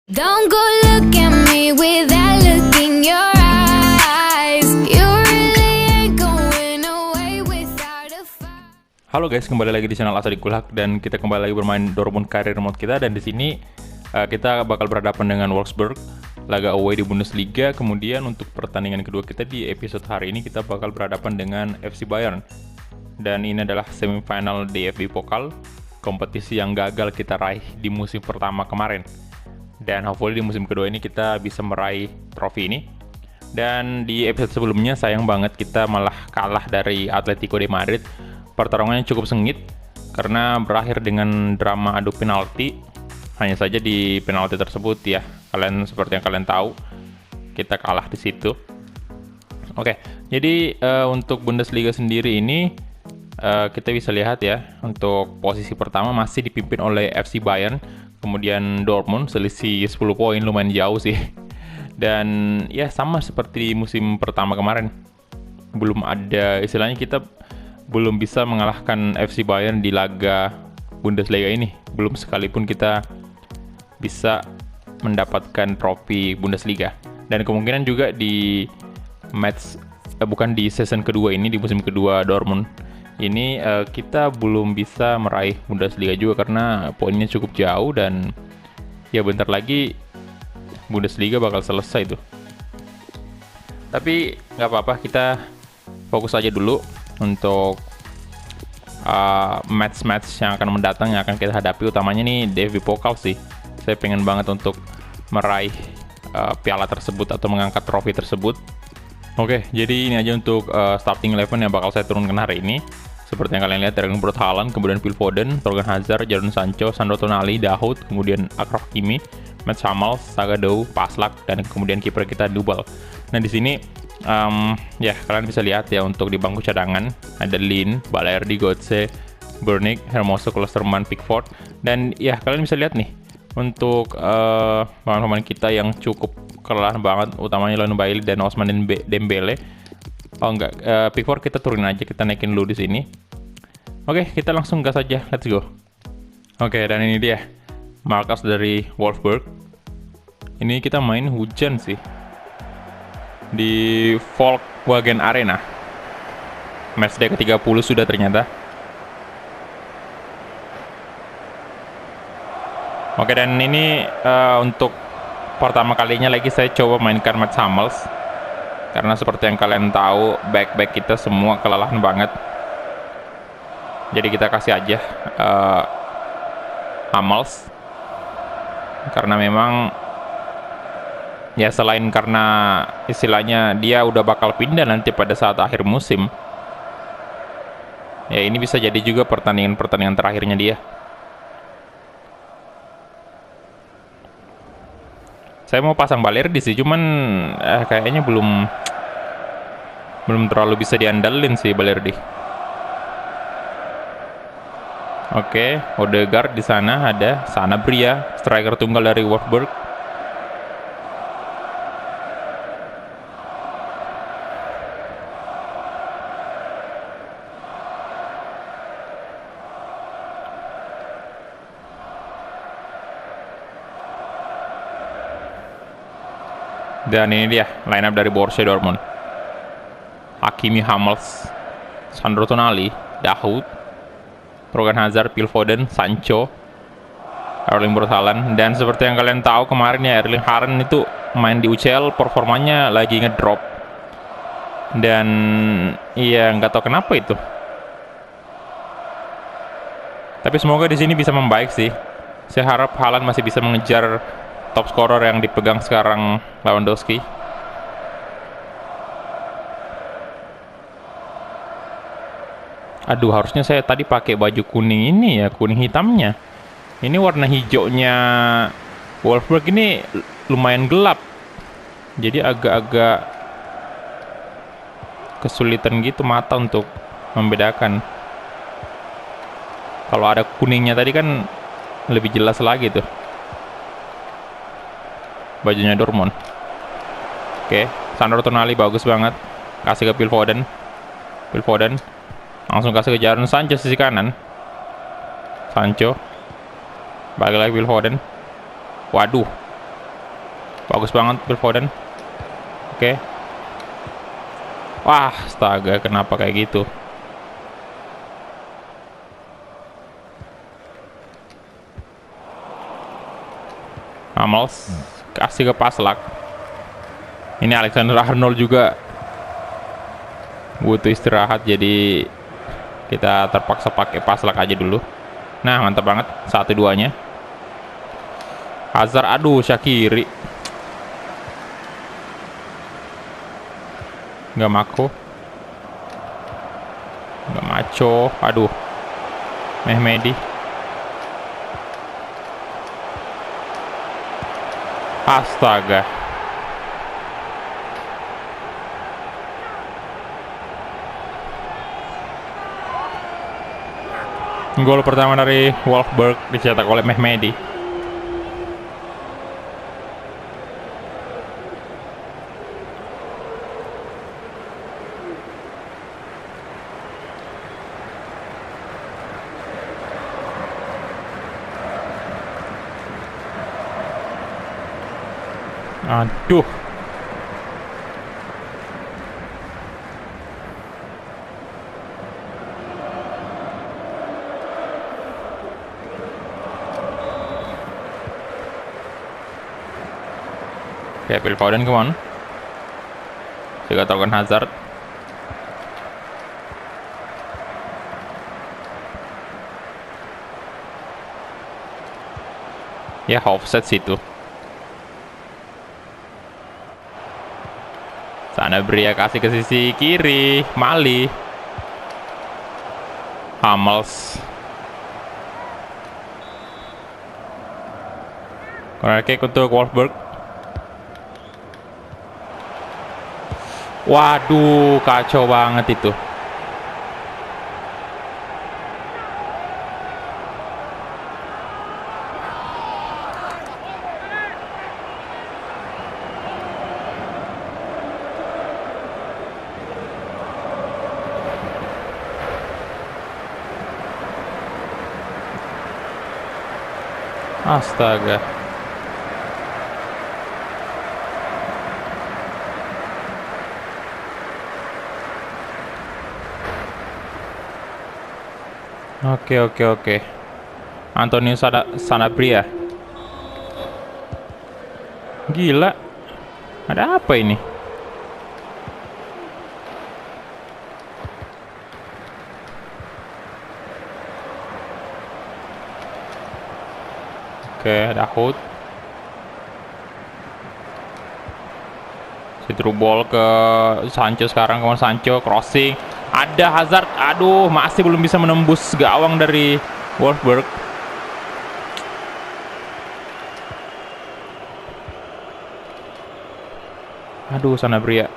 Don't go look at me with that look in your eyes. You really ain't going away without a fight. Halo guys, kembali lagi di channel Asadi Kulhak dan kita kembali lagi bermain Dortmund Career Mode kita, dan di sini kita bakal berhadapan dengan Wolfsburg laga away di Bundesliga. Kemudian untuk pertandingan kedua kita di episode hari ini kita bakal berhadapan dengan FC Bayern. Dan ini adalah semifinal DFB Pokal, kompetisi yang gagal kita raih di musim pertama kemarin. Dan hopefully di musim kedua ini kita bisa meraih trofi ini. Dan di episode sebelumnya sayang banget kita malah kalah dari Atletico de Madrid. Pertarungannya cukup sengit karena berakhir dengan drama adu penalti. Hanya saja di penalti tersebut ya, seperti yang kalian tahu, kita kalah di situ. Oke, jadi untuk Bundesliga sendiri ini kita bisa lihat ya, untuk posisi pertama masih dipimpin oleh FC Bayern. Kemudian Dortmund selisih 10 poin, lumayan jauh sih. Dan ya sama seperti di musim pertama kemarin. Belum ada, istilahnya kita belum bisa mengalahkan FC Bayern di laga Bundesliga ini. Belum sekalipun kita bisa mendapatkan trofi Bundesliga. Dan kemungkinan juga di bukan di season kedua ini, di musim kedua Dortmund ini kita belum bisa meraih Bundesliga juga karena poinnya cukup jauh, dan ya bentar lagi Bundesliga bakal selesai tuh. Tapi nggak apa-apa, kita fokus aja dulu untuk match-match yang akan mendatang, yang akan kita hadapi, utamanya nih DFB Pokal sih. Saya pengen banget untuk meraih piala tersebut atau mengangkat trofi tersebut. Oke, jadi ini aja untuk starting 11 yang bakal saya turunkan hari ini. Seperti yang kalian lihat, Erling Braut Haaland, kemudian Phil Foden, Thorgan Hazard, Jadon Sancho, Sandro Tonali, Dahoud, kemudian Achraf Hakimi, Mats Hummels, Zagadou, Paslak, dan kemudian kiper kita Dubal. Nah di sini ya kalian bisa lihat ya, untuk di bangku cadangan ada Lin, Balerdi, Götze, Burnick, Hermoso, Klosterman, Pickford, dan ya kalian bisa lihat nih untuk pemain-pemain kita yang cukup kelelahan banget, utamanya Leon Bailey dan Ousmane Dembele. Oh enggak, Pickford kita turunin aja, kita naikin dulu di sini. Oke, kita langsung gas aja, let's go. Oke, dan ini dia markas dari Wolfsburg. Ini kita main hujan sih di Volkswagen Arena. Matchday ke-30 sudah ternyata. Oke, dan ini untuk pertama kalinya lagi saya coba mainkan Mats Hummels. Karena seperti yang kalian tahu, back kita semua kelelahan banget. Jadi kita kasih aja Hummels. Karena memang ya selain karena istilahnya dia udah bakal pindah nanti pada saat akhir musim, ya ini bisa jadi juga pertandingan terakhirnya dia. Saya mau pasang Balerdi sih, cuman kayaknya belum terlalu bisa diandalin sih Balerdi. Oke, Odegaard di sana, ada Sanabria, striker tunggal dari Wolfsburg. Dan ini dia line up dari Borussia Dortmund. Hakimi, Hummels, Sandro Tonali, Dahoud, Thorgan Hazard, Phil Foden, Sancho, Erling Braut Haaland. Dan seperti yang kalian tahu kemarin ya, Erling Haaland itu main di UCL performanya lagi ngedrop. Dan iya nggak tahu kenapa itu. Tapi semoga di sini bisa membaik sih. Saya harap Haaland masih bisa mengejar top scorer yang dipegang sekarang Lewandowski. Aduh, harusnya saya tadi pakai baju kuning ini ya, kuning hitamnya. Ini warna hijaunya Wolfsburg ini lumayan gelap. Jadi agak-agak kesulitan gitu mata untuk membedakan. Kalau ada kuningnya tadi kan lebih jelas lagi tuh bajunya Dortmund. Oke, Sandro Tonali bagus banget. Kasih ke Phil Foden. Langsung kasih ke Jadon Sancho sisi kanan. Sancho. Balik lagi Phil Foden. Waduh, Bagus banget Phil Foden. Oke. Wah, astaga, kenapa kayak gitu? Hummels kasih ke Paslak. Ini Alexander Arnold juga butuh istirahat, jadi kita terpaksa pakai Paslak aja dulu. Nah, mantap banget 1-2-nya. Hazard, aduh, Shaqiri. Nggak Mako. Nggak Maco. Aduh. Mehmedi. Astaga. Gol pertama dari Wolfsburg dicetak oleh Mehmedi. Aduh. Oke, Phil Foden kemana? Juga Torgan Hazard. Ya, offset situ. Sanabria kasih ke sisi kiri. Mali. Hummels. Corner kick untuk Wolfsburg. Waduh, kacau banget itu. Astaga. Oke. Antonio Sanabria. Gila. Ada apa ini? Oke, Dahoud. Through ball ke Sancho sekarang. Kemudian Sancho crossing. Ada Hazard. Aduh, masih belum bisa menembus gawang dari Wolfsburg. Aduh, Sanabria.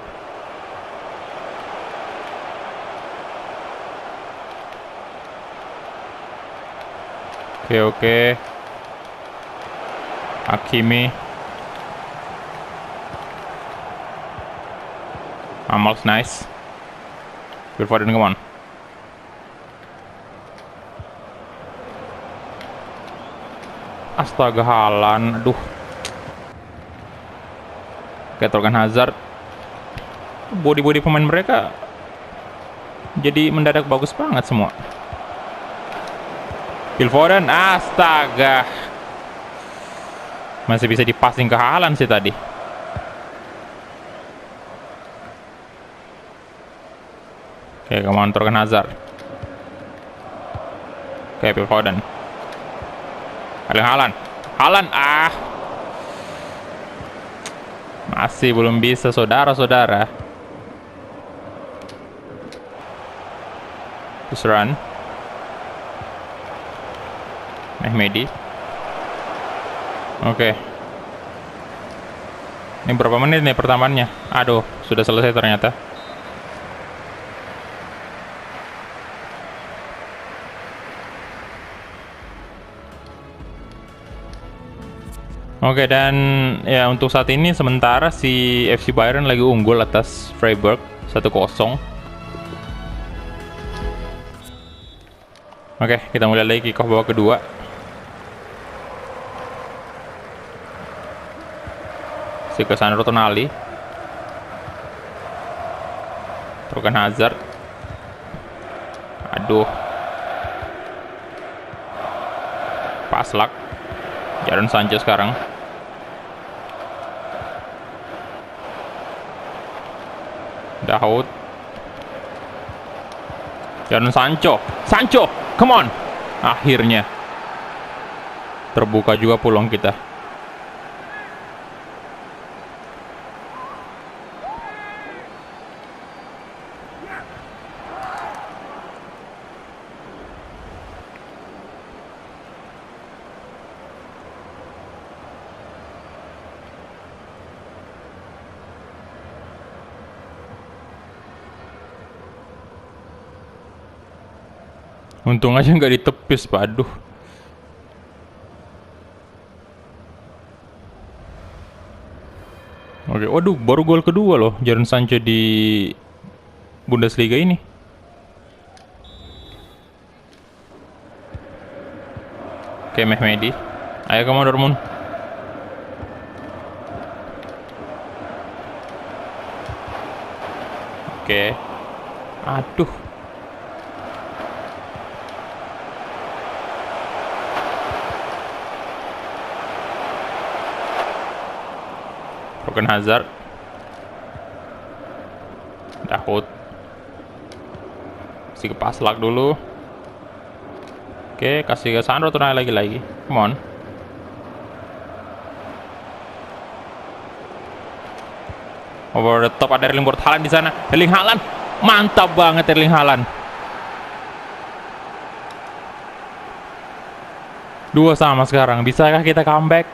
Oke. Hakimi. Hummels, nice. Phil Foden, come on. Astaga, Haaland. Aduh. Oke, Torgan Hazard. Body pemain mereka jadi mendadak bagus banget semua. Phil Foden, astaga. Masih bisa dipassing ke Haaland sih tadi. Oke, kemana Torgan Hazard. Oke, Phil Foden. Haaland. Masih belum bisa, saudara-saudara. Terus run. Mehmedi. Oke. Ini berapa menit nih pertamanya? Aduh, sudah selesai ternyata. Oke, dan ya untuk saat ini sementara si FC Bayern lagi unggul atas Freiburg 1-0. Oke, kita mulai lagi kick off babak kedua. Si ke Sandro Tonali. Torgan Hazard. Aduh. Paslak. Jadon Sancho sekarang. Dahoud. Jadon Sancho. Sancho, come on. Akhirnya terbuka juga peluang kita. Untung aja nggak ditepis, Pak. Aduh. Oke, waduh, baru gol kedua loh Jadon Sancho di Bundesliga ini. Oke, Mehmedi. Ayo kamu Dortmund. Oke. Aduh. Torgan Hazard. Dahoud. Kasih ke Paslak dulu. Oke, kasih ke Sandro Tonali lagi. Come on. Over the top ada Erling Braut Haaland di sana. Erling Haaland. Mantap banget Erling Haaland. 2-2 sekarang. Bisakah kita comeback?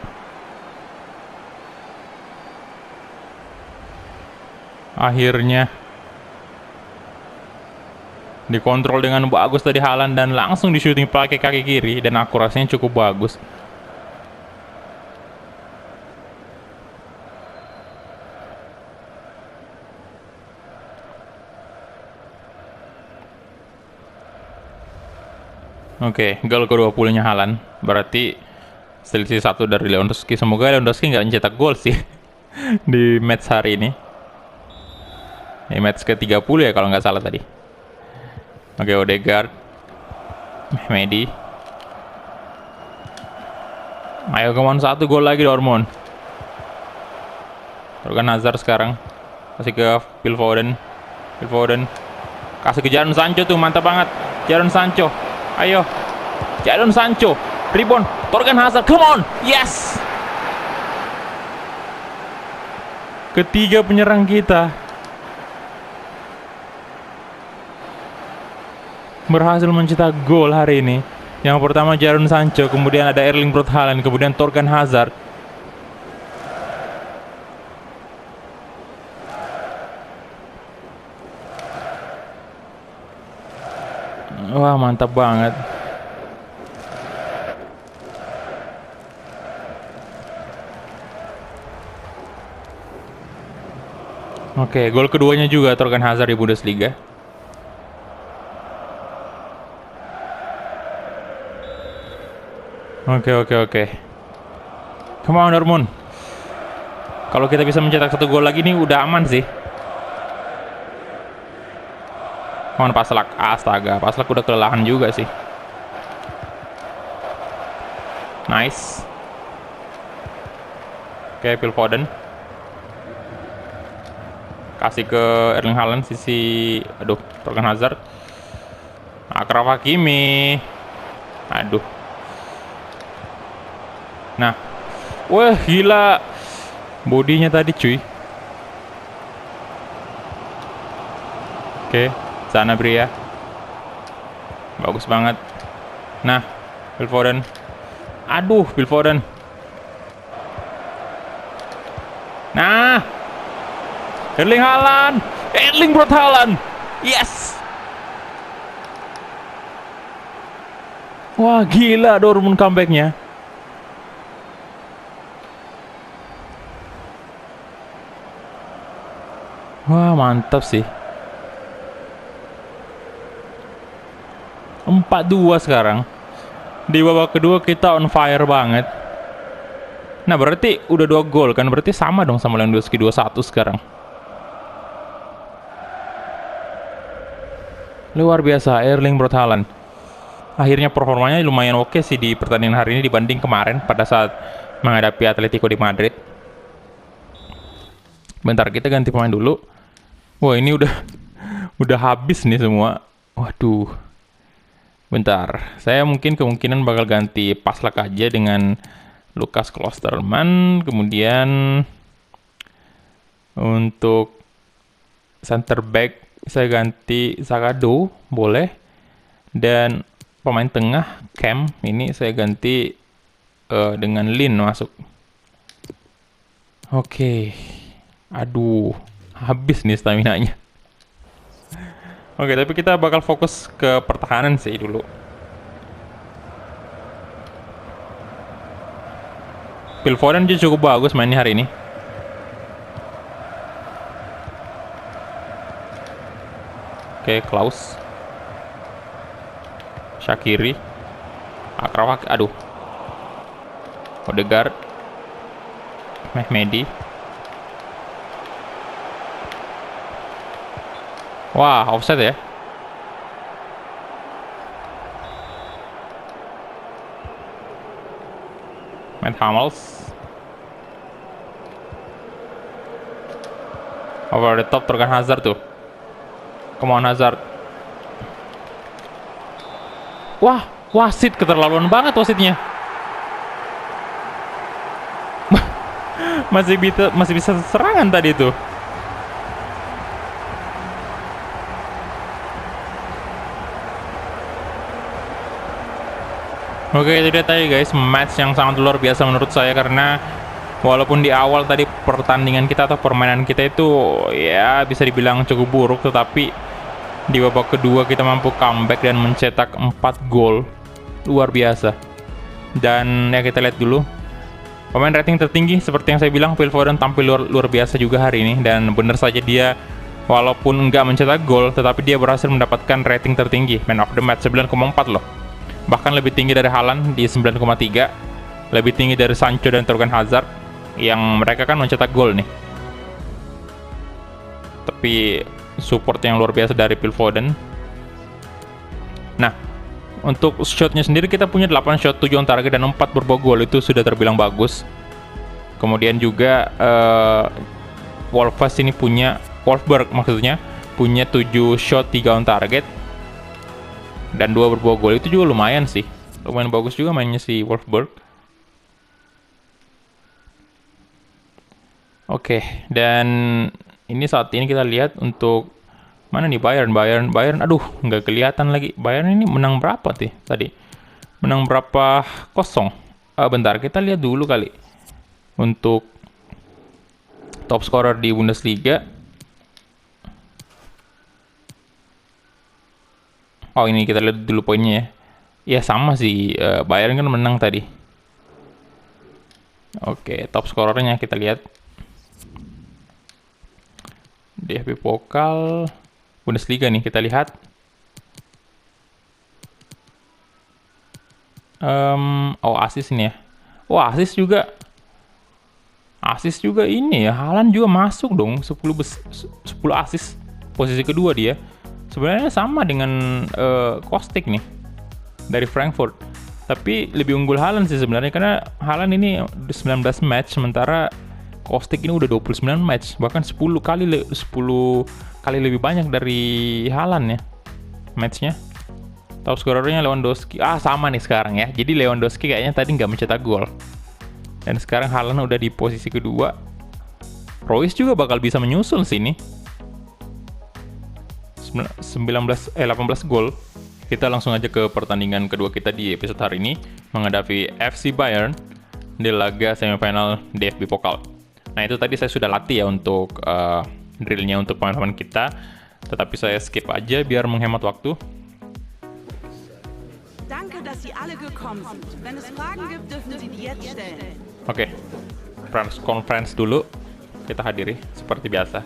Akhirnya dikontrol dengan bagus tadi Haaland dan langsung di shooting pakai kaki kiri dan akurasinya cukup bagus. Oke, gol ke-20-nya Haaland. Berarti selisih 1 dari Lewandowski. Semoga Lewandowski nggak mencetak gol sih di match hari ini. Ini match ke-30 ya kalau nggak salah tadi. Oke, Odegaard. Mehmedi. Ayo, kemana 1 gol lagi Dortmund. Torgan Hazard sekarang. Kasih ke Phil Foden. Phil Foden. Kasih ke Jadon Sancho tuh, mantap banget. Jadon Sancho. Ayo. Jadon Sancho. Rebound. Torgan Hazard. Come on. Yes. Ketiga penyerang kita berhasil mencetak gol hari ini. Yang pertama Jadon Sancho, kemudian ada Erling Braut Haaland, kemudian Torgan Hazard. Wah, mantap banget. Oke, gol keduanya juga Torgan Hazard di Bundesliga. Oke. Come on Dortmund. Kalau kita bisa mencetak 1 gol lagi nih udah aman sih. Come on Paslak. Astaga, Paslak udah kelelahan juga sih. Nice. Oke, Phil Foden. Kasih ke Erling Haaland sisi. Aduh, Torgan Hazard. Achraf Hakimi. Aduh. Nah, wah gila, bodinya tadi cuy. Oke, sana Bria, bagus banget. Nah, Phil Foden. Aduh, Phil Foden. Nah, Erling Haaland, Erling Braut Haaland, yes. Wah gila Dortmund comebacknya. Wah mantap sih. 4-2 sekarang. Di babak kedua kita on fire banget. Nah, berarti udah 2 gol kan? Berarti sama dong sama Lewandowski 21 sekarang. Luar biasa, Erling Braut Haaland. Akhirnya performanya lumayan oke sih di pertandingan hari ini dibanding kemarin pada saat menghadapi Atletico di Madrid. Bentar, kita ganti pemain dulu. Wah, ini udah habis nih semua. Waduh. Bentar, saya mungkin kemungkinan bakal ganti Paslak aja dengan Lukas Klosterman. Kemudian untuk center back saya ganti Sagado, boleh. Dan pemain tengah Cam ini saya ganti dengan Lin masuk. Oke. Aduh, habis nih stamina-nya. Oke, tapi kita bakal fokus ke pertahanan sih dulu. Phil Foden juga cukup bagus mainnya hari ini. Oke, Klaus, Shaqiri, Akrawak, aduh, Odegaard, Mehmedi. Wah, offset ya. Matt Hummels. Over the top Torgan Hazard tuh. Come on Hazard. Wah, wasit keterlaluan banget wasitnya. masih bisa serangan tadi tuh. Oke, itu dia tadi guys, match yang sangat luar biasa menurut saya, karena walaupun di awal tadi pertandingan kita atau permainan kita itu ya bisa dibilang cukup buruk, tetapi di babak kedua kita mampu comeback dan mencetak 4 gol. Luar biasa. Dan ya kita lihat dulu. Pemain rating tertinggi seperti yang saya bilang, Phil Foden tampil luar biasa juga hari ini, dan benar saja dia walaupun nggak mencetak gol tetapi dia berhasil mendapatkan rating tertinggi, man of the match 9,4 loh. Bahkan lebih tinggi dari Haaland di 9,3, lebih tinggi dari Sancho dan Torgan Hazard yang mereka kan mencetak gol nih. Tapi support yang luar biasa dari Phil Foden. Nah, untuk shotnya sendiri kita punya 8 shot, 7 on target dan 4 berbau gol, itu sudah terbilang bagus. Kemudian juga Wolfsburg maksudnya punya 7 shot, 3 on target dan 2 berbau gol, itu juga lumayan sih. Lumayan bagus juga mainnya si Wolfsburg. Oke, dan ini saat ini kita lihat untuk mana nih Bayern, aduh nggak kelihatan lagi. Bayern ini menang berapa sih tadi? Menang berapa kosong? Bentar, kita lihat dulu kali. Untuk top scorer di Bundesliga. Oh, ini kita lihat dulu poinnya ya. Ya sama sih, Bayern kan menang tadi. Oke, top scorernya kita lihat. DFB Pokal Bundesliga nih kita lihat. Asis ini ya. Wah, asis juga ini ya. Haaland juga masuk dong, 10 asis. Posisi kedua dia. Sebenarnya sama dengan Kostic nih dari Frankfurt. Tapi lebih unggul Haaland sih sebenarnya, karena Haaland ini 19 match, sementara Kostic ini udah 29 match, bahkan 10 kali lebih banyak dari Haaland ya matchnya. Top scorernya Lewandowski. Sama nih sekarang ya. Jadi Lewandowski kayaknya tadi nggak mencetak gol. Dan sekarang Haaland udah di posisi kedua. Royce juga bakal bisa menyusul sini. 18 gol. Kita langsung aja ke pertandingan kedua kita di episode hari ini, menghadapi FC Bayern di laga semifinal DFB Pokal. Nah, itu tadi saya sudah latih ya untuk drillnya untuk pemain-pemain kita, tetapi saya skip aja biar menghemat waktu. Danke, dass Sie alle gekommen sind. Wenn es Fragen gibt, dürfen Sie die jetzt stellen. Oke, press conference dulu kita hadiri seperti biasa.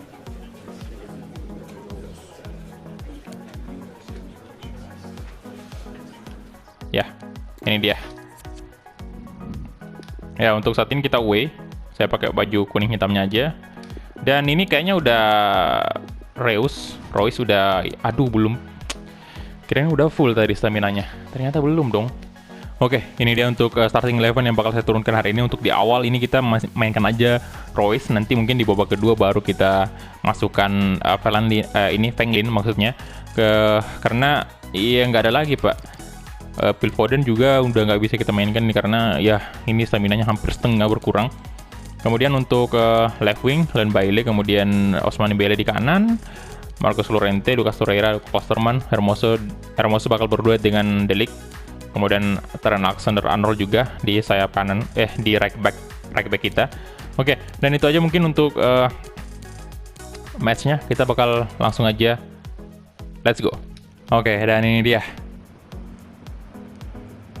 Ya, ini dia. Ya, untuk saat ini kita away. Saya pakai baju kuning hitamnya aja. Dan ini kayaknya udah Royce udah, aduh belum. Kirain udah full tadi stamina-nya. Ternyata belum dong. Oke, ini dia untuk starting 11 yang bakal saya turunkan hari ini. Untuk di awal ini kita mainkan aja Royce. Nanti mungkin di babak kedua baru kita masukkan Feng Lin maksudnya. Karena iya nggak ada lagi pak. Phil Foden juga udah nggak bisa kita mainkan nih, karena ya ini stamina-nya hampir setengah berkurang. Kemudian untuk left wing, Len Bailey, kemudian Ousmane Dembele di kanan, Marcos Llorente, Lucas Torreira, Klosterman, Hermoso bakal berduet dengan De Ligt. Kemudian Trent Alexander-Arnold juga di sayap kanan, di right back kita. Oke, dan itu aja mungkin untuk matchnya. Kita bakal langsung aja, let's go. Oke, dan ini dia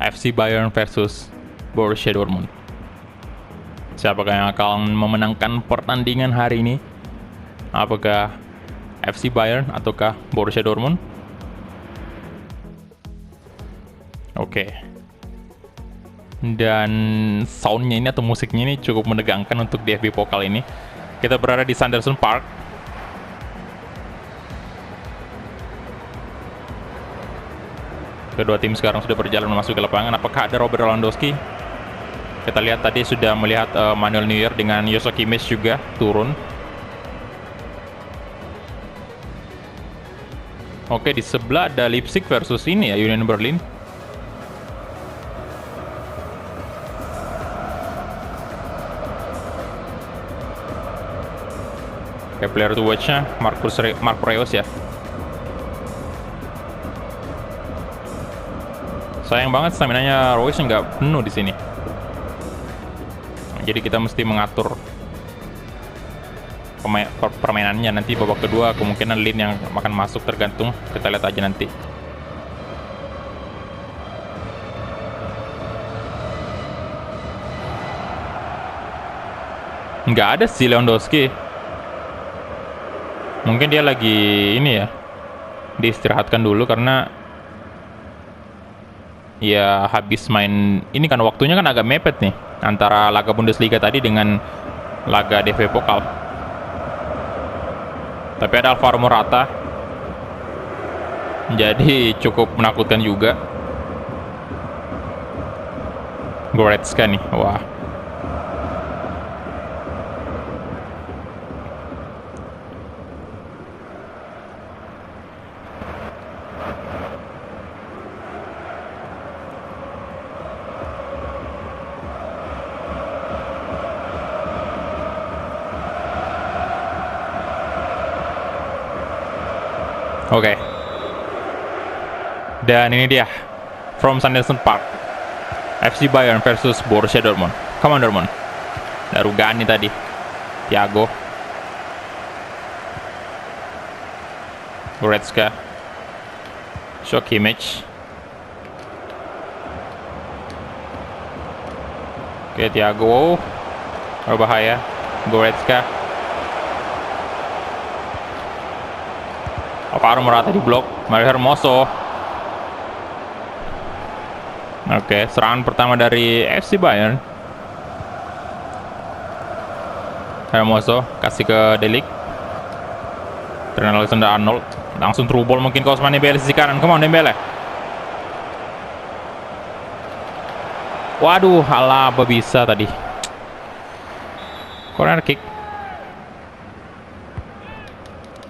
FC Bayern versus Borussia Dortmund. Siapakah yang akan memenangkan pertandingan hari ini? Apakah FC Bayern ataukah Borussia Dortmund? Oke. Dan soundnya ini atau musiknya ini cukup menegangkan untuk DFB Pokal ini. Kita berada di Sanderson Park. Kedua tim sekarang sudah berjalan memasuki lapangan. Apakah ada Robert Lewandowski? Kita lihat tadi sudah melihat Manuel Neuer dengan Joshua Kimmich juga turun. Oke, di sebelah ada Leipzig versus ini ya, Union Berlin. Oke, player to watch-nya Marco Reus ya. Sayang banget stamina-nya Royce nggak penuh di sini. Jadi kita mesti mengatur permainannya. Nanti babak kedua kemungkinan Lin yang akan masuk, tergantung. Kita lihat aja nanti. Nggak ada sih Lewandowski. Mungkin dia lagi ini ya, diistirahatkan dulu karena ya habis main ini kan, waktunya kan agak mepet nih antara laga Bundesliga tadi dengan laga DFB Pokal. Tapi ada Alvaro Morata, jadi cukup menakutkan juga. Goretzka nih, wah. Oke. Dan ini dia from Sanderson Park, FC Bayern versus Borussia Dortmund. Come on Dortmund. Ada Rugani tadi, Thiago, Goretzka, Joshua Kimmich. Oke, Thiago, berbahaya. Goretzka. Alvaro Morata di blok, Mario Hermoso. Oke, serangan pertama dari FC Bayern. Hermoso kasih ke De Ligt. Trent Alexander-Arnold langsung through ball mungkin ke Ousmane Dembele sisi kanan. Come on Dembele. Waduh, Alaba bisa tadi. Corner kick.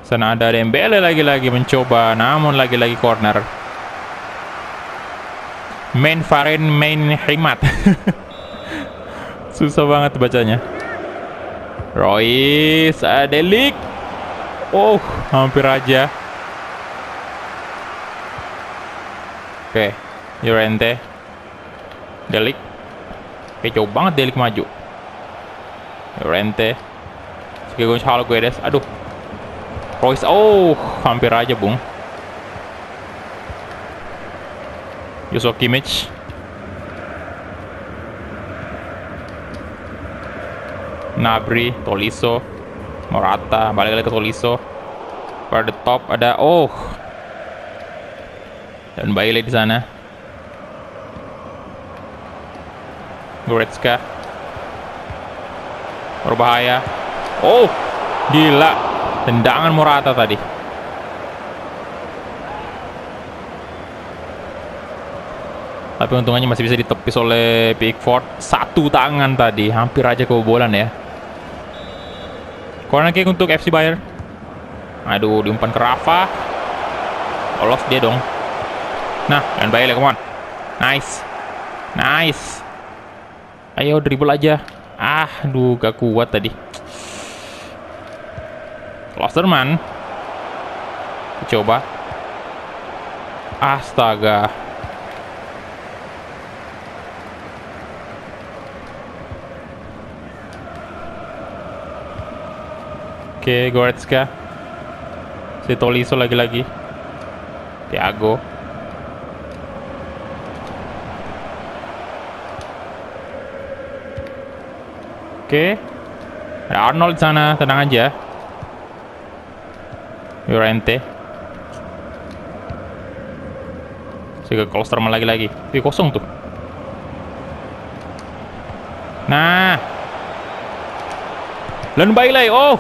Sana ada Dembele lagi-lagi mencoba, namun lagi-lagi corner. Main Himat. Susah banget bacanya. Royce, De Ligt. Oh, hampir aja. Oke, Llorente, De Ligt. Oke, jauh banget De Ligt maju. Llorente, Gonzalo Guedes. Aduh, Royce, oh, hampir aja bung. Joshua Kimmich. Gnabry, Tolisso, Morata, balik lagi ke Tolisso. Pada the top ada, oh, dan Bailey di sana. Goretzka, Berbahaya. Oh, gila. Tendangan Morata tadi. Tapi untungannya masih bisa ditepis oleh Pickford. Satu tangan tadi, hampir aja kebobolan ya. Corner kick untuk FC Bayern. Aduh, diumpan ke Rafa. Lolos dia dong. Nah, dan Bailey, come on. Nice. Nice. Ayo dribble aja. Aduh, gak kuat tadi. Klosterman. Coba. Astaga. Oke, Goretzka. Si Tolisso lagi-lagi. Thiago. Oke. Ada Arnold di sana, tenang aja. Llorente. Ke Klosterman lagi-lagi. Kosong tuh. Nah. Len Bailey. Oh.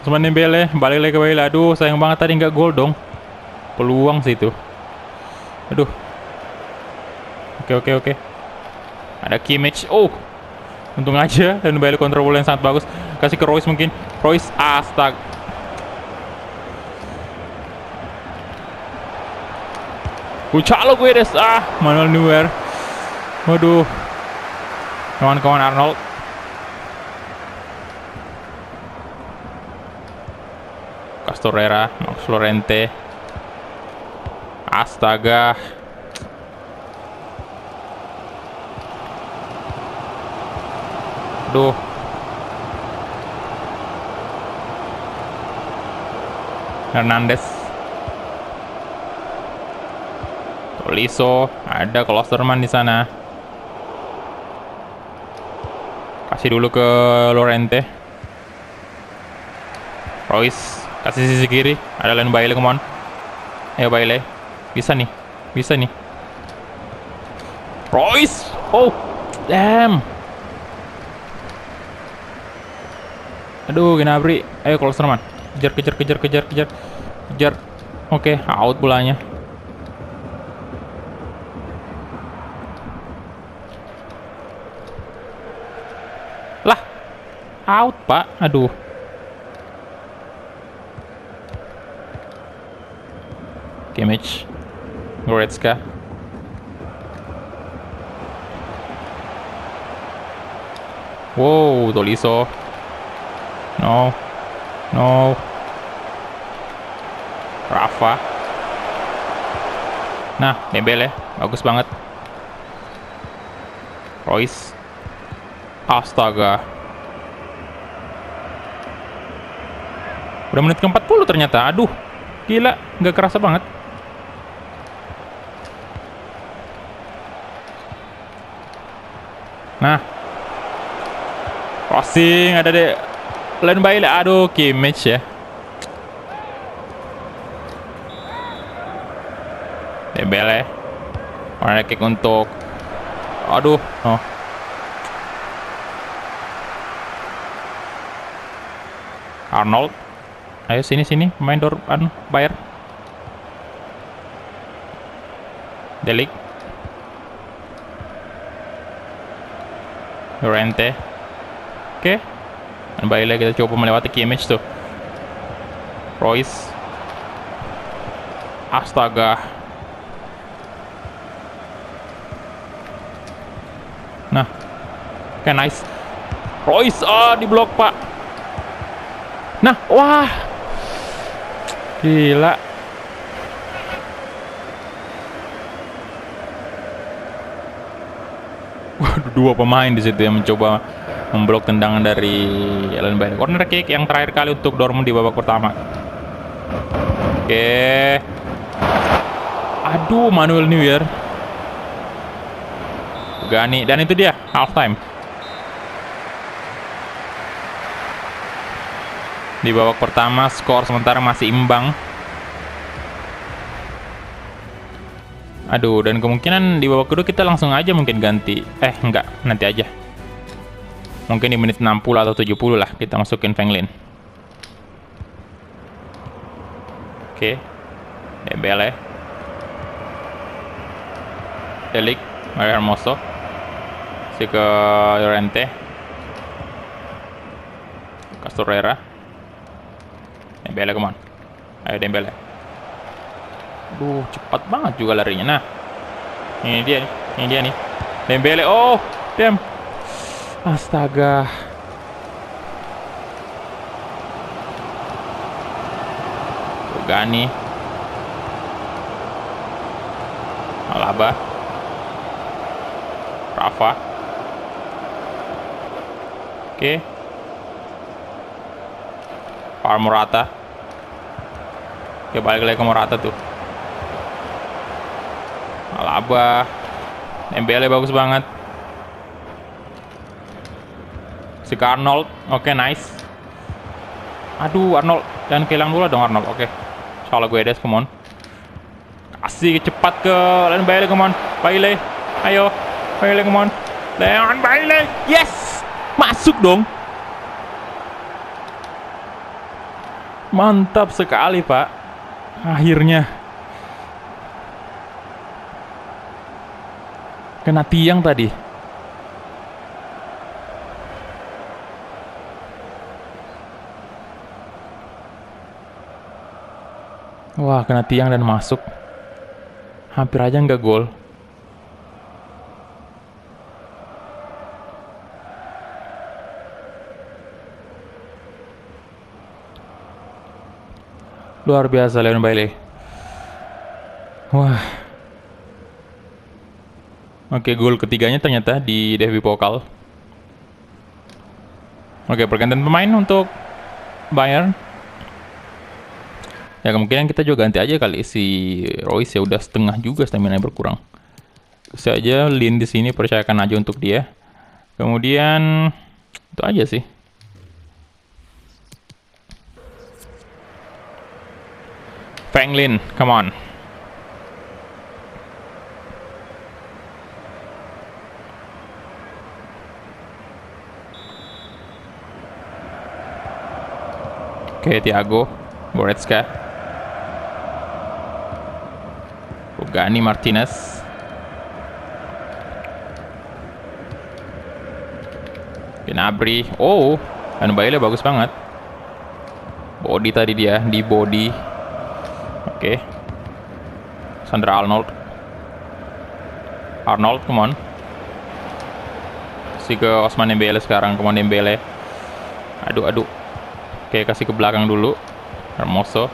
Cuman Dembele, balik lagi ke Bailey. Aduh, sayang banget tadi nggak gol dong. Peluang sih itu. Aduh. Oke. Ada Kimmich. Oh. Untung aja dan Bailey kontrol bola yang sangat bagus. Kasih ke Royce mungkin. Royce, astaga. Gonçalo Guedes, Manuel Neuer. Waduh. Kawan-kawan Arnold. Castorera, Max Llorente. Astaga. Aduh. Hernandez. Tolisso, ada Klosterman di sana. Kasih dulu ke Llorente. Royce, kasih sisi kiri. Ada Len Bailey, come on. Ayo Bailey. Bisa nih. Royce. Oh, damn. Aduh, Gnabry. Ayo Klosterman. Kejar. Oke, out bolanya. Lah, out pak. Aduh. Kimmich, Goretzka. Wow, Tolisso. No. Rafa. Nah, Dembele, bagus banget. Royce. Astaga. Udah menit ke-40 ternyata. Aduh, gila, nggak kerasa banget. Nah, crossing ada deh. Len Bailey, aduh, Kimmich ya. Dembele. Corner kick untuk. Aduh, oh. Arnold. Ayo sini pemain Bayern. Delik. Llorente. Oke. Dan Bailey kita coba melewati Kimmich tuh. Royce. Astaga. Nah. Oke, nice. Royce, di blok, Pak. Nah, wah. Gila. Waduh, dua pemain di situ yang mencoba memblok tendangan dari Len Bailey. Corner kick yang terakhir kali untuk Dortmund di babak pertama. Oke. Aduh, Manuel Neuer. Gani, dan itu dia half time. Di babak pertama skor sementara masih imbang. Aduh, dan kemungkinan di babak kedua kita langsung aja mungkin ganti. Enggak, nanti aja. Mungkin di menit 60 atau 70 lah kita masukin Fenglin. Oke. Dembele. Delik. Mario Hermoso. Si ke Llorente. Castorera. Dembele, come on. Ayo Dembele. Duh, cepat banget juga larinya. Nah. Ini dia nih. Dembele. Oh, damn. Astaga. Gani. Alaba. Rafa. Oke. Morata. Oke, balik lagi ke Morata tuh. Alaba. Dembele bagus banget. Si Arnold, oke, nice. Aduh, Arnold, jangan kehilangan bola dong Arnold, oke. Salah gue des, come on. Kasih cepat ke Leon Bailey, come on. Bailey, ayo. Bailey, come on. Leon Bailey, yes! Masuk dong. Mantap sekali, Pak. Akhirnya. Kena tiang tadi. Wah, kena tiang dan masuk. Hampir aja nggak gol. Luar biasa Leon Bailey. Wah. Oke, gol ketiganya ternyata di DFB Pokal. Oke, pergantian pemain untuk Bayern. Ya kemungkinan kita juga ganti aja kali si Royce, ya udah setengah juga stamina berkurang. Bisa aja Lin di sini, percayakan aja untuk dia. Kemudian itu aja sih. Fenglin, come on. Oke, Thiago, Goretzka. Gani Martinez. Gnabry. Oh, dan Bailey bagus banget. Body tadi dia, di body. Oke. Sandra Arnold. Arnold, come on. Kasih ke Ousmane Dembele sekarang, come on Dembele. Aduh. Oke, kasih ke belakang dulu. Hermoso.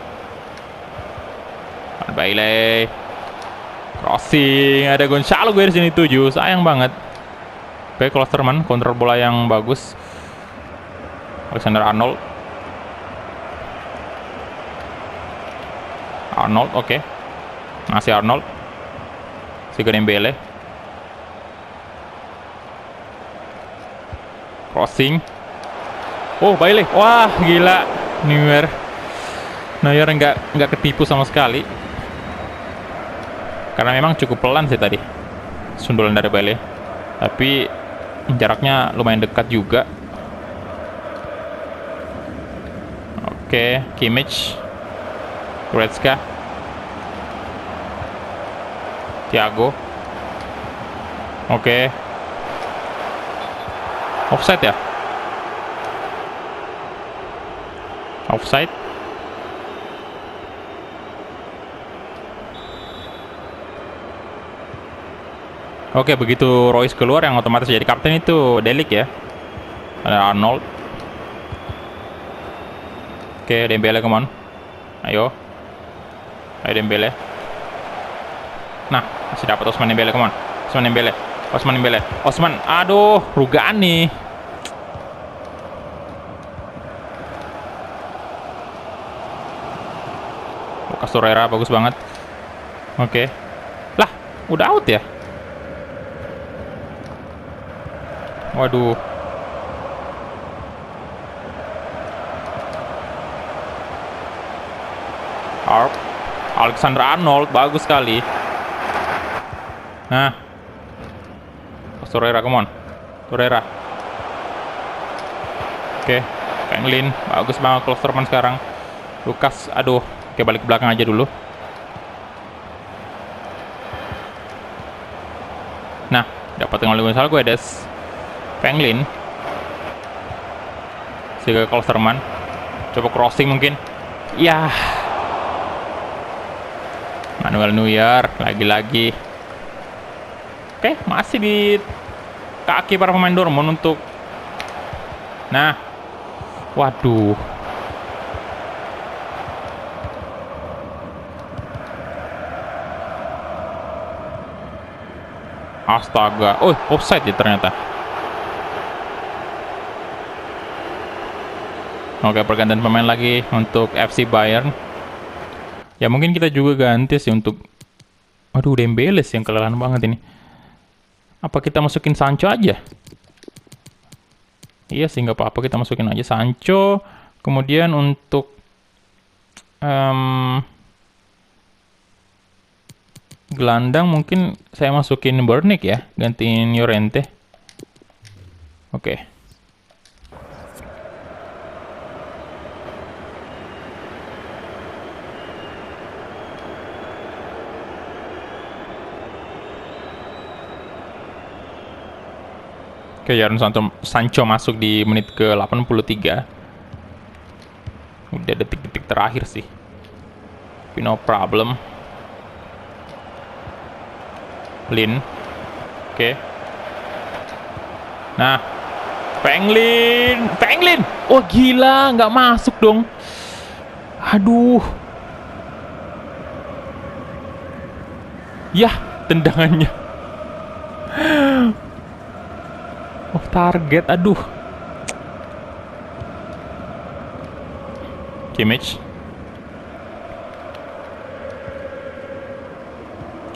Bailey. Crossing, ada Gonzalo gue di sini 7, sayang banget. Oke, Klosterman, kontrol bola yang bagus. Alexander Arnold. Oke. Masih Arnold. Si Dembele. Crossing. Oh, Bailey. Wah, gila. Neuer nggak ketipu sama sekali. Karena memang cukup pelan sih tadi sundulan dari Bailey. Tapi jaraknya lumayan dekat juga. Oke, Kimmich. Goretzka. Thiago. Oke. Offside ya? Offside. Oke, begitu Royce keluar yang otomatis jadi kapten itu Delik ya. Ada Arnold. Oke, Dembele, come on. Ayo Dembele. Nah, masih dapat Ousmane Dembele, come on. Ousmane Dembele. Aduh, Rugani. Castorera bagus banget. Oke. Lah, udah out ya? Waduh. Alexander Arnold bagus sekali. Nah. Torreira, come on. Torreira. Oke, Franklin, bagus banget Klosterman sekarang. Lukas, aduh, oke balik ke belakang aja dulu. Nah, dapat dengan Gonzalo Guedes. Franklin. Sehingga Klosterman. Coba crossing mungkin. Ya. Manuel Neuer lagi-lagi. Oke, masih di kaki para pemain Dortmund untuk. Nah. Waduh. Astaga. Oh, offside ya ternyata. Oke, pergantian pemain lagi untuk FC Bayern. Ya mungkin kita juga ganti sih untuk. Aduh, Dembele yang kelelahan banget ini. Apa kita masukin Sancho aja? Iya sih, nggak apa-apa, kita masukin aja Sancho. Kemudian untuk gelandang mungkin saya masukin Burnick ya, gantiin Llorente. Oke. Oke, Jadon Sancho masuk di menit ke 83. Udah detik-detik terakhir sih. Tapi no problem. Lin. Oke. Nah. Franklin. Oh gila, nggak masuk dong. Aduh. Yah, tendangannya. Off target, aduh. Kimmich.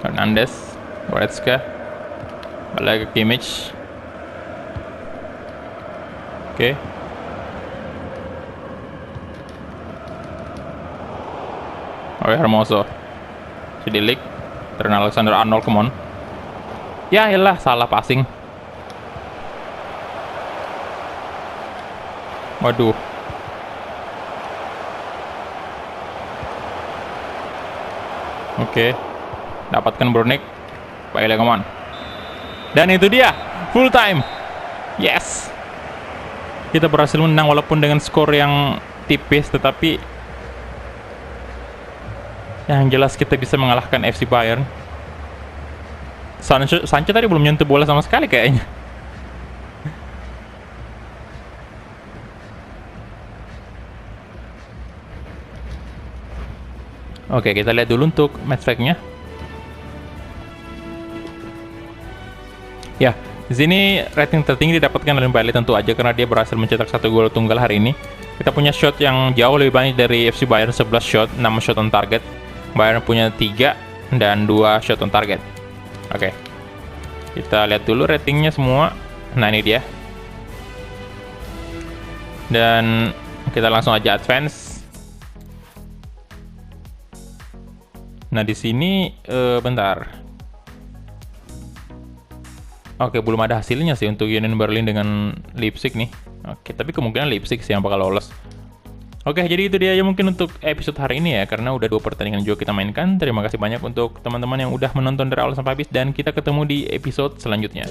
Hernandez. Goretzka. Balik ke Kimmich. Oke. Oke, Hermoso. Sidilik. Trent Alexander-Arnold, come on. Ya elah, salah passing. Waduh. Oke. Dapatkan Burnick. Baiklah, come on. Dan itu dia, full time. Yes. Kita berhasil menang walaupun dengan skor yang tipis, tetapi yang jelas kita bisa mengalahkan FC Bayern. Sancho tadi belum nyentuh bola sama sekali kayaknya. Oke, kita lihat dulu untuk match fact-nya. Ya, di sini rating tertinggi didapatkan oleh Bailey tentu aja karena dia berhasil mencetak 1 gol tunggal hari ini. Kita punya shot yang jauh lebih banyak dari FC Bayern, 11 shot, 6 shot on target. Bayern punya 3 dan 2 shot on target. Oke. Kita lihat dulu ratingnya semua. Nah, ini dia. Dan kita langsung aja advance. Nah, di sini bentar. Oke, belum ada hasilnya sih untuk Union Berlin dengan Leipzig nih. Oke, tapi kemungkinan Leipzig sih yang bakal lolos. Oke, jadi itu dia ya mungkin untuk episode hari ini ya, karena udah 2 pertandingan juga kita mainkan. Terima kasih banyak untuk teman-teman yang udah menonton dari awal sampai habis, dan kita ketemu di episode selanjutnya.